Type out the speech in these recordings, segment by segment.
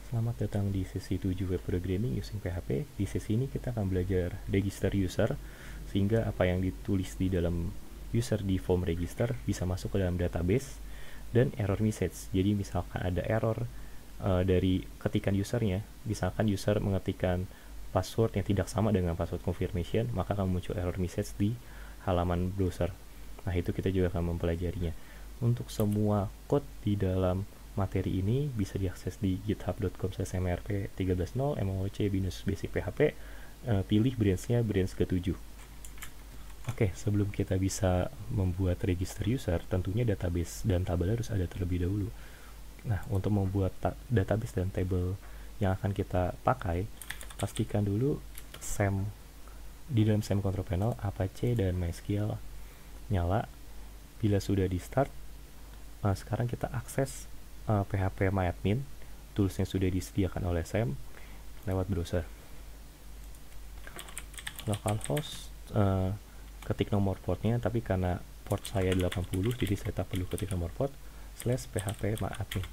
Selamat datang di sesi 7 Web Programming using PHP. Di sesi ini kita akan belajar register user, sehingga apa yang ditulis di dalam user di form register bisa masuk ke dalam database, dan error message. Jadi misalkan ada error dari ketikan usernya, misalkan user mengetikkan password yang tidak sama dengan password confirmation, maka akan muncul error message di halaman browser. Nah, itu kita juga akan mempelajarinya. Untuk semua code di dalam materi ini bisa diakses di github.com/mrp13.0 moc-basic php. Pilih branch-nya branch ke-7. Oke, sebelum kita bisa membuat register user, tentunya database dan tabel harus ada terlebih dahulu. Nah, untuk membuat database dan table yang akan kita pakai, pastikan dulu di dalam SAM control panel Apache dan MySQL nyala. Bila sudah di start, sekarang kita akses PHP MyAdmin, tools yang sudah disediakan oleh SAM lewat browser. Localhost, ketik nomor portnya, tapi karena port saya 80, jadi saya tak perlu ketik nomor port, /php MyAdmin.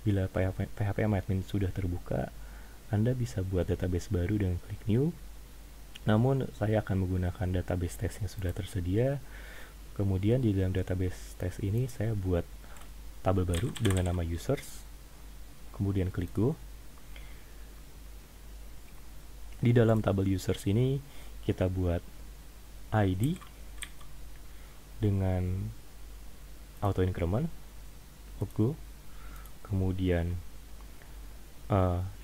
Bila PHP MyAdmin sudah terbuka, Anda bisa buat database baru dengan klik new. Namun saya akan menggunakan database test yang sudah tersedia. Kemudian di dalam database test ini saya buat tabel baru dengan nama users. Kemudian klik go. Di dalam tabel users ini kita buat ID dengan auto increment, go. Kemudian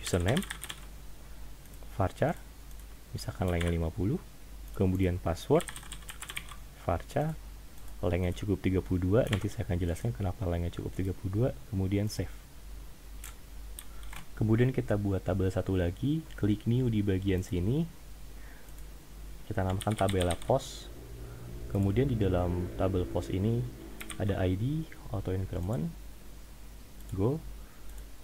username, varchar, misalkan lengnya 50. Kemudian password, varchar, lengnya cukup 32, nanti saya akan jelaskan kenapa lengnya cukup 32. Kemudian save. Kemudian kita buat tabel satu lagi, klik new di bagian sini, kita namakan tabel post. Kemudian di dalam tabel post ini ada ID, auto increment, go.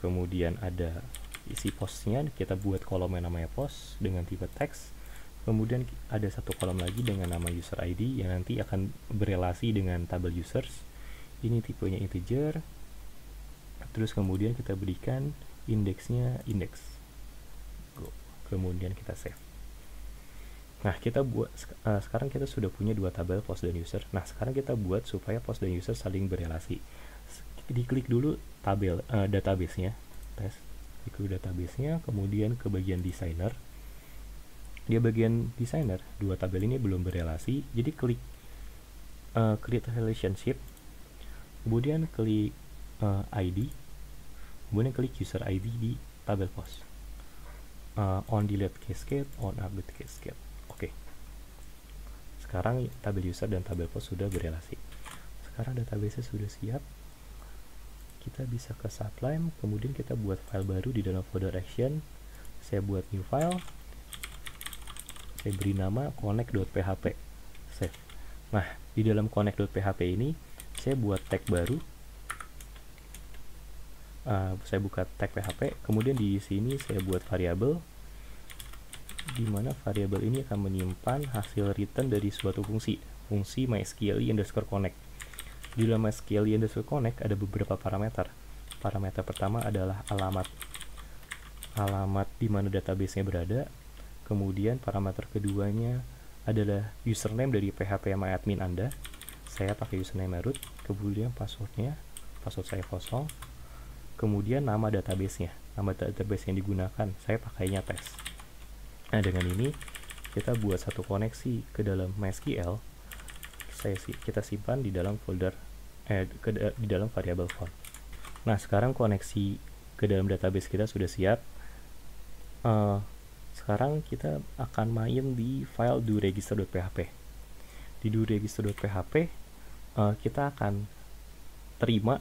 Kemudian ada isi postnya, kita buat kolom yang namanya post dengan tipe teks. Kemudian ada satu kolom lagi dengan nama user ID yang nanti akan berelasi dengan tabel users. Ini tipenya integer. Terus kemudian kita berikan indeksnya index. Kemudian kita save. Nah, kita buat sekarang kita sudah punya dua tabel post dan user. Nah, sekarang kita buat supaya post dan user saling berelasi. Diklik dulu tabel database-nya, tes. Diklik database-nya, kemudian ke bagian designer. Di bagian designer, dua tabel ini belum berelasi, jadi klik create relationship, kemudian klik ID, kemudian klik user ID di tabel post. On delete cascade, on update cascade. Oke. Sekarang tabel user dan tabel post sudah berelasi. Sekarang database sudah siap. Kita bisa ke Sublime, kemudian kita buat file baru di dalam folder action. Saya buat new file. Saya beri nama connect.php. Save. Nah, di dalam connect.php ini saya buat tag baru. Saya buka tag PHP, kemudian di sini saya buat variabel, di mana variabel ini akan menyimpan hasil return dari suatu fungsi mysqli_connect. Di dalam mysqli_connect ada beberapa parameter. Parameter pertama adalah alamat di mana database-nya berada. Kemudian parameter keduanya adalah username dari PHP MyAdmin Anda. Saya pakai username root. Kemudian password saya kosong. Kemudian nama database-nya. Nama database yang digunakan, saya pakainya test. Nah, dengan ini kita buat satu koneksi ke dalam MySQL. Kita simpan di dalam folder di dalam variabel form. Nah, sekarang koneksi ke dalam database kita sudah siap. Sekarang kita akan main di file doregister.php. Di doregister.php kita akan terima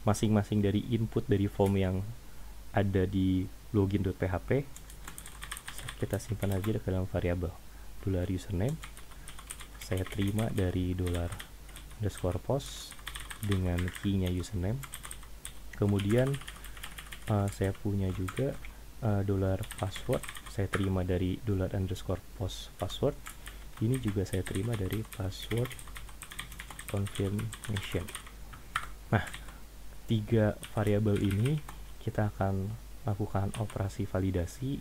masing-masing dari input dari form yang ada di login.php. Kita simpan aja ke dalam variabel $username. Saya terima dari $_post dengan key-nya username. Kemudian saya punya juga $password. Saya terima dari $_post password. Ini juga saya terima dari password confirmation. Nah, tiga variabel ini kita akan lakukan operasi validasi.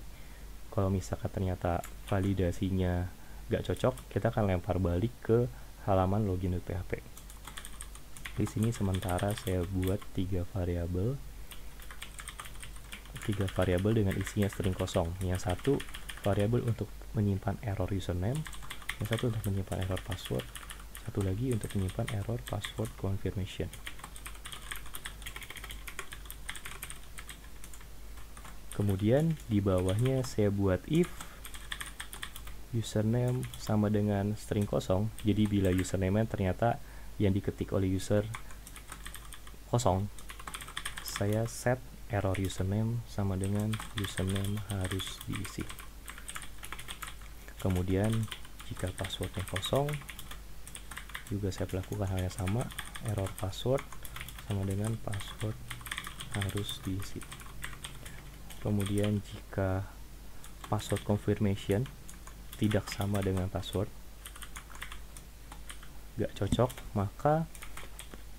Kalau misalkan ternyata validasinya nggak cocok, kita akan lempar balik ke halaman login.php. Di sini sementara saya buat tiga variabel dengan isinya string kosong. Yang satu variabel untuk menyimpan error username, yang satu untuk menyimpan error password, satu lagi untuk menyimpan error password confirmation. Kemudian di bawahnya saya buat if username sama dengan string kosong. Jadi bila username ternyata yang diketik oleh user kosong, saya set error username sama dengan username harus diisi. Kemudian jika passwordnya kosong, juga saya lakukan hal yang sama, error password sama dengan password harus diisi. Kemudian jika password confirmation tidak sama dengan password, gak cocok, maka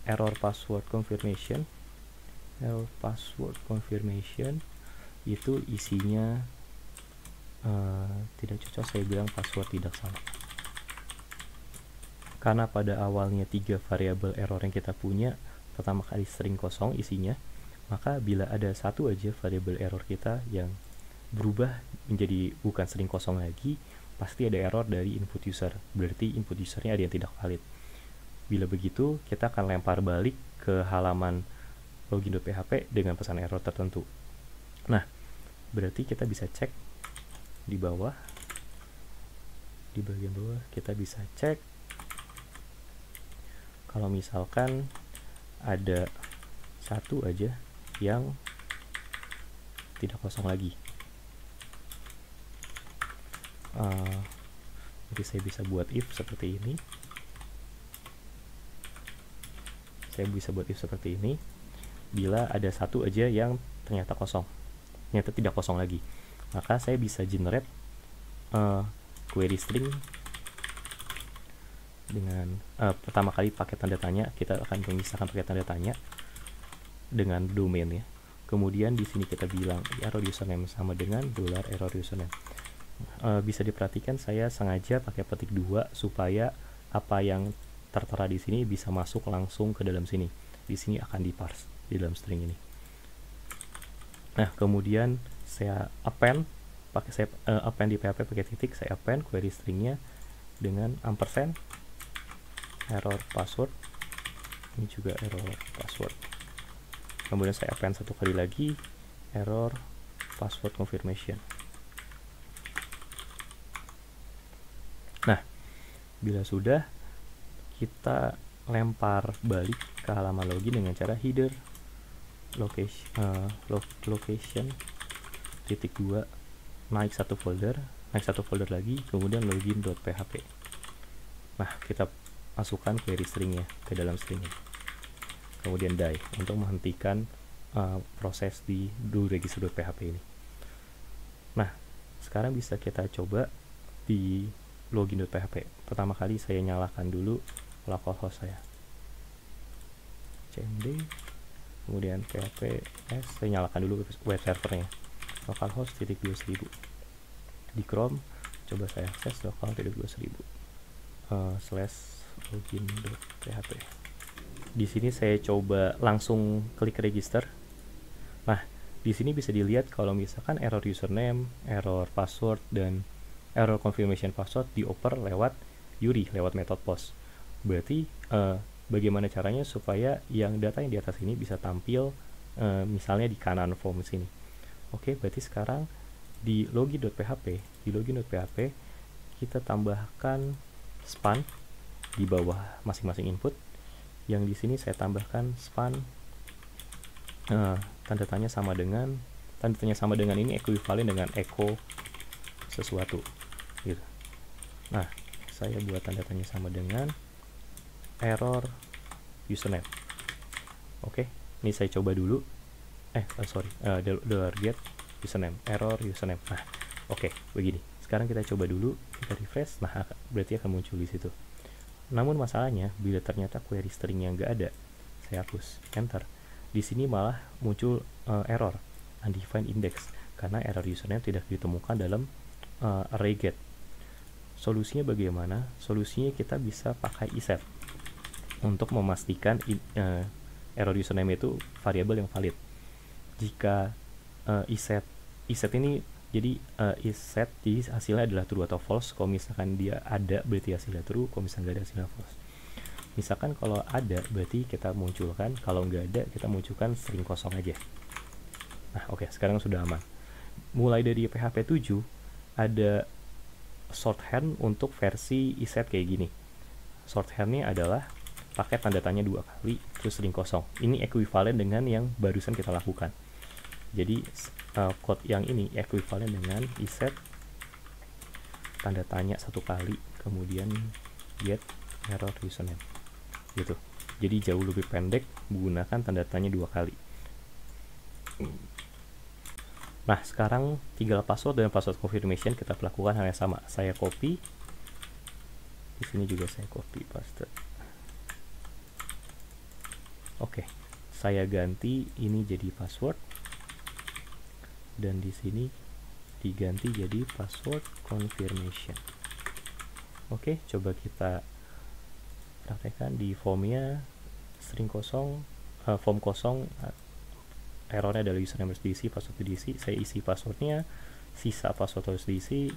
error password confirmation itu isinya tidak cocok, saya bilang password tidak sama. Karena pada awalnya tiga variabel error yang kita punya, pertama kali string kosong isinya, maka bila ada satu aja variabel error kita yang berubah menjadi bukan string kosong lagi, pasti ada error dari input user. Berarti input usernya ada yang tidak valid. Bila begitu, kita akan lempar balik ke halaman login.php dengan pesan error tertentu. Nah, berarti kita bisa cek di bawah, di bagian bawah kita bisa cek kalau misalkan ada satu aja yang tidak kosong lagi. Jadi saya bisa buat if seperti ini. Bila ada satu aja yang ternyata kosong, ternyata tidak kosong lagi, maka saya bisa generate query string dengan pertama kali pakai tanda tanya. Kita akan memisahkan pakai tanda tanya dengan domain ya. Kemudian di sini kita bilang error username sama dengan $error username. Bisa diperhatikan saya sengaja pakai petik 2 supaya apa yang tertera di sini bisa masuk langsung ke dalam sini. Di sini akan diparse di dalam string ini. Nah, kemudian saya append di PHP pakai titik, saya append query stringnya dengan ampersand error password. Ini juga error password. Kemudian saya append satu kali lagi error password confirmation. Nah, bila sudah, kita lempar balik ke halaman login dengan cara header location titik 2 naik satu folder lagi, kemudian login.php. Nah, kita masukkan query stringnya ke dalam stringnya. Kemudian die untuk menghentikan proses di doregister.php ini. Nah, sekarang bisa kita coba di login.php. Pertama kali saya nyalakan dulu localhost saya, cmd, kemudian php s, saya nyalakan dulu web servernya, localhost titik 2000. Di Chrome coba saya akses local.2000 /login.php. Di sini saya coba langsung klik register. Nah, di sini bisa dilihat kalau misalkan error username, error password, dan error confirmation password dioper lewat URI, lewat method post. Berarti bagaimana caranya supaya yang data yang di atas ini bisa tampil misalnya di kanan form sini. Oke, berarti sekarang di login.php kita tambahkan span di bawah masing-masing input. Yang di sini saya tambahkan span tanda tanya sama dengan ini ekuivalen dengan echo sesuatu gitu. Nah, saya buat tanda tanya sama dengan error username. Oke, ini saya coba dulu. $get username, error username. Nah, oke, begini. Sekarang kita coba dulu, kita refresh. Nah, berarti akan muncul di situ. Namun masalahnya, bila ternyata query stringnya nggak ada, saya hapus, enter. Di sini malah muncul error undefined index karena error username tidak ditemukan dalam array get. Solusinya bagaimana? Solusinya kita bisa pakai iset untuk memastikan error username itu variabel yang valid. Jika iset ini jadi iset di hasilnya adalah true atau false. Kalau misalkan dia ada berarti hasilnya true, kalau misalkan nggak ada hasilnya false. Misalkan kalau ada berarti kita munculkan, kalau nggak ada kita munculkan string kosong aja. Nah oke, sekarang sudah aman. Mulai dari PHP 7 ada shorthand untuk versi iset kayak gini. Shorthandnya adalah pakai tanda tanya 2 kali terus string kosong. Ini ekuivalen dengan yang barusan kita lakukan. Jadi code yang ini ekuivalen dengan iset tanda tanya 1 kali kemudian get error username gitu. Jadi jauh lebih pendek menggunakan tanda tanya 2 kali. Nah sekarang tinggal password dan password confirmation kita lakukan hal yang sama. Saya copy, di sini juga saya copy paste. Oke, saya ganti ini jadi password dan di sini diganti jadi password confirmation. Oke, coba kita praktekkan di formnya string kosong, form kosong, errornya adalah username harus diisi, password diisi. Saya isi passwordnya, sisa password harus diisi.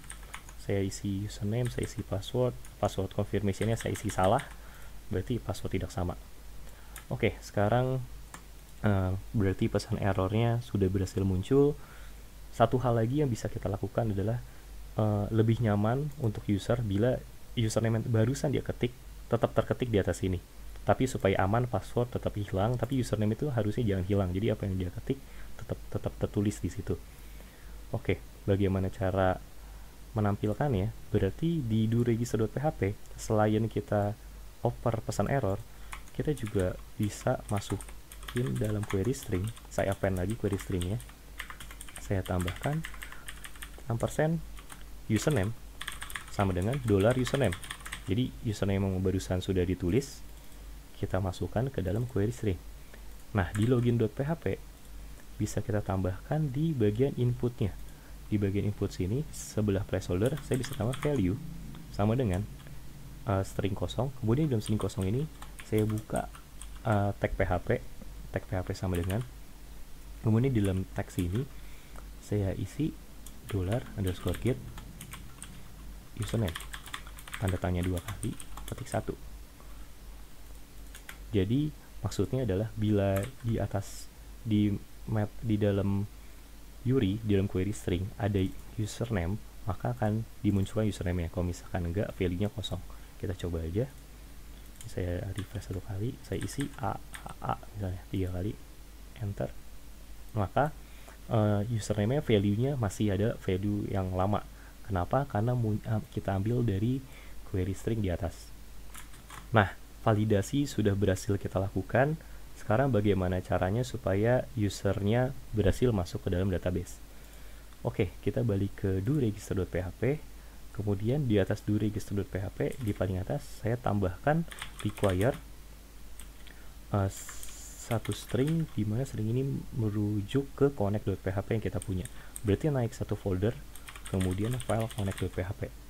Saya isi username, saya isi password, password confirmationnya saya isi salah, berarti password tidak sama. Oke, sekarang berarti pesan errornya sudah berhasil muncul. Satu hal lagi yang bisa kita lakukan adalah lebih nyaman untuk user bila username barusan dia ketik tetap terketik di atas sini. Tapi supaya aman password tetap hilang, tapi username itu harusnya jangan hilang. Jadi apa yang dia ketik tetap tertulis di situ. Oke, bagaimana cara menampilkannya? Berarti di doRegister.php selain kita oper pesan error, kita juga bisa masukin dalam query string. Saya append lagi query stringnya. Saya tambahkan ampersand username sama dengan $username. Jadi username yang barusan sudah ditulis kita masukkan ke dalam query string. Nah di login.php bisa kita tambahkan di bagian inputnya. Di bagian input sini sebelah placeholder saya bisa tambah value sama dengan string kosong. Kemudian dalam string kosong ini saya buka tag PHP sama dengan, kemudian di dalam tag sini saya isi $_get username tanda tanya 2 kali ketik 1. Jadi maksudnya adalah bila di atas di dalam URI, di dalam query string ada username, maka akan dimunculkan username-nya. Kalau misalkan enggak, value-nya kosong. Kita coba aja. Saya refresh 1 kali, saya isi a misalnya 3 kali, enter. Maka username-nya value-nya masih ada value yang lama. Kenapa? Karena kita ambil dari query string di atas. Nah, validasi sudah berhasil kita lakukan. Sekarang bagaimana caranya supaya usernya berhasil masuk ke dalam database? Oke, kita balik ke doRegister.php. Kemudian di atas doRegister.php di paling atas saya tambahkan require satu string, di mana string ini merujuk ke connect.php yang kita punya. Berarti naik satu folder, kemudian file connect.php.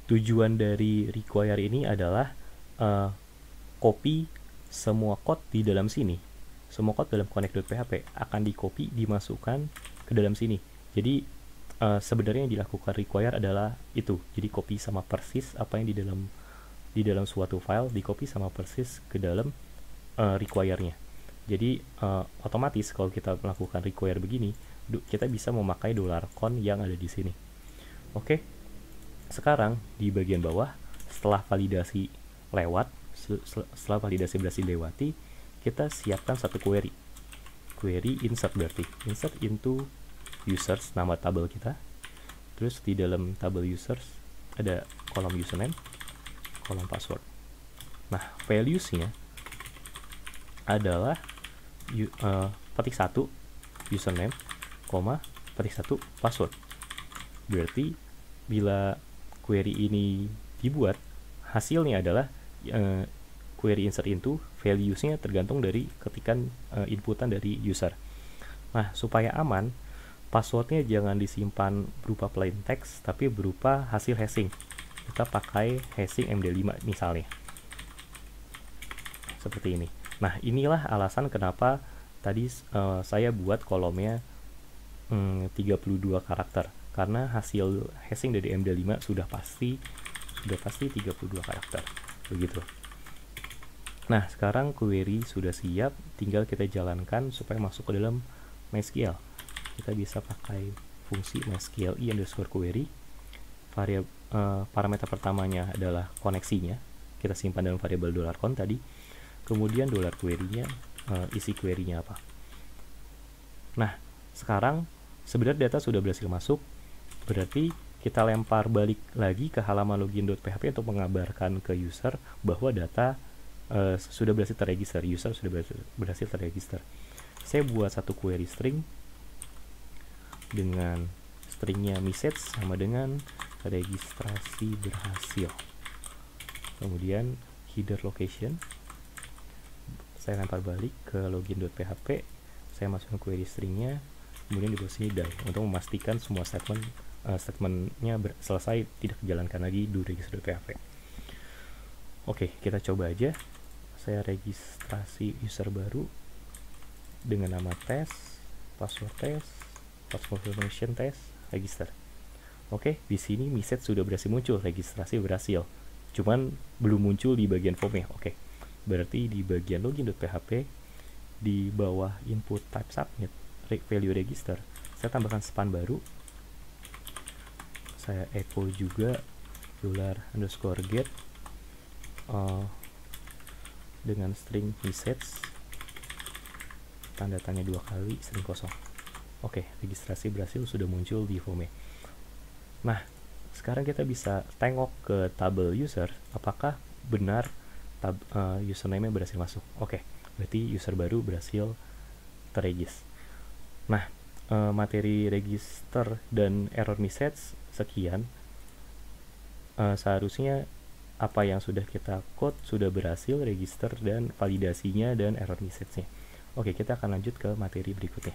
Tujuan dari require ini adalah copy semua code di dalam sini. Semua code dalam connect.php akan di copy, dimasukkan ke dalam sini. Jadi sebenarnya yang dilakukan require adalah itu. Jadi copy sama persis apa yang di dalam suatu file, di copy sama persis ke dalam require-nya. Jadi otomatis kalau kita melakukan require begini, kita bisa memakai $con yang ada di sini. Oke. Sekarang di bagian bawah, setelah validasi lewat, setelah validasi berhasil lewati, kita siapkan satu query. Query insert berarti insert into users, nama tabel kita. Terus di dalam tabel users ada kolom username, kolom password. Nah, values-nya adalah petik 1 username, petik 1 password. Berarti bila query ini dibuat, hasilnya adalah query insert into, values-nya tergantung dari ketikan inputan dari user. Nah, supaya aman, passwordnya jangan disimpan berupa plain text, tapi berupa hasil hashing. Kita pakai hashing MD5 misalnya. Seperti ini. Nah, inilah alasan kenapa tadi saya buat kolomnya 32 karakter. Karena hasil hashing dari MD5 sudah pasti 32 karakter. Begitu. Nah, sekarang query sudah siap, tinggal kita jalankan supaya masuk ke dalam MySQL. Kita bisa pakai fungsi MySQL_query. Parameter pertamanya adalah koneksinya, kita simpan dalam variabel $con tadi. Kemudian $query-nya, isi query-nya apa. Nah, sekarang sebenarnya data sudah berhasil masuk, berarti kita lempar balik lagi ke halaman login.php untuk mengabarkan ke user bahwa data sudah berhasil terregister, user sudah berhasil terregister. Saya buat satu query string dengan stringnya message sama dengan registrasi berhasil. Kemudian header location saya lempar balik ke login.php, saya masukkan query stringnya, kemudian di posisi die untuk memastikan semua statementnya selesai, tidak dijalankan lagi do register.php. Oke, kita coba aja. Saya registrasi user baru dengan nama test, password test, password confirmation test, register. Oke, di sini message sudah berhasil muncul, registrasi berhasil. Cuman belum muncul di bagian formnya. Oke, berarti di bagian login.php di bawah input type submit value register, saya tambahkan span baru. Saya echo juga $_get dengan string message, tanda tanya 2 kali, string kosong. Oke, registrasi berhasil, sudah muncul di form. Nah, sekarang kita bisa tengok ke tabel user apakah benar username-nya berhasil masuk. Oke, berarti user baru berhasil terregis. Nah, materi register dan error message sekian. Seharusnya apa yang sudah kita code sudah berhasil register dan validasinya dan error message-nya. Oke, kita akan lanjut ke materi berikutnya.